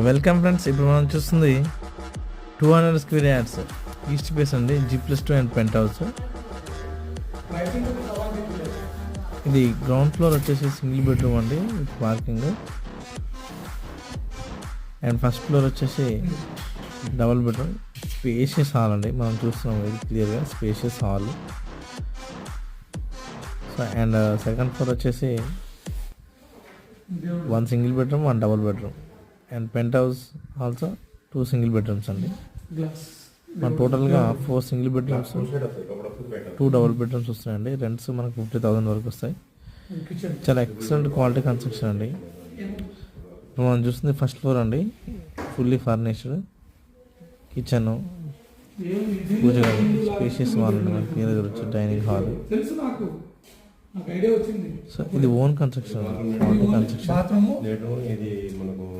Welcome friends. ఇప్పుడు మనం చూస్తుంది 200 స్క్వేర్ యార్డ్స్ ఈస్ట్ ఫేస్ అండి, G+2 అండ్ పెంట్ హౌస్. ఇది గ్రౌండ్ ఫ్లోర్ వచ్చేసి సింగిల్ బెడ్రూమ్ అండి with parking, and first floor వచ్చేసి డబుల్ బెడ్రూమ్, స్పేషియస్ హాల్ అండి. మనం చూస్తున్నాం ఇది క్లియర్గా spacious hall. So and second floor వచ్చేసి 1 single bedroom 1 double bedroom, and penthouse also 2 single bedrooms అండి. మన టోటల్గా 4 సింగిల్ బెడ్రూమ్స్ 2 డబుల్ బెడ్రూమ్స్ వస్తాయండి. రెంట్స్ మనకు 50,000 వరకు వస్తాయి. చాలా ఎక్సలెంట్ క్వాలిటీ కన్స్ట్రక్షన్ అండి. ఇప్పుడు మనం చూస్తుంది ఫస్ట్ ఫ్లోర్ అండి, ఫుల్లీ ఫర్నిష్డ్ కిచెన్, పూజ గది, స్పేషియస్ హాల్ అండి. మనకి క్లియర్గా వచ్చి డైనింగ్ హాల్. సో ఇది ఓన్ కన్స్ట్రక్షన్, క్వాలిటీ కన్స్ట్రక్షన్.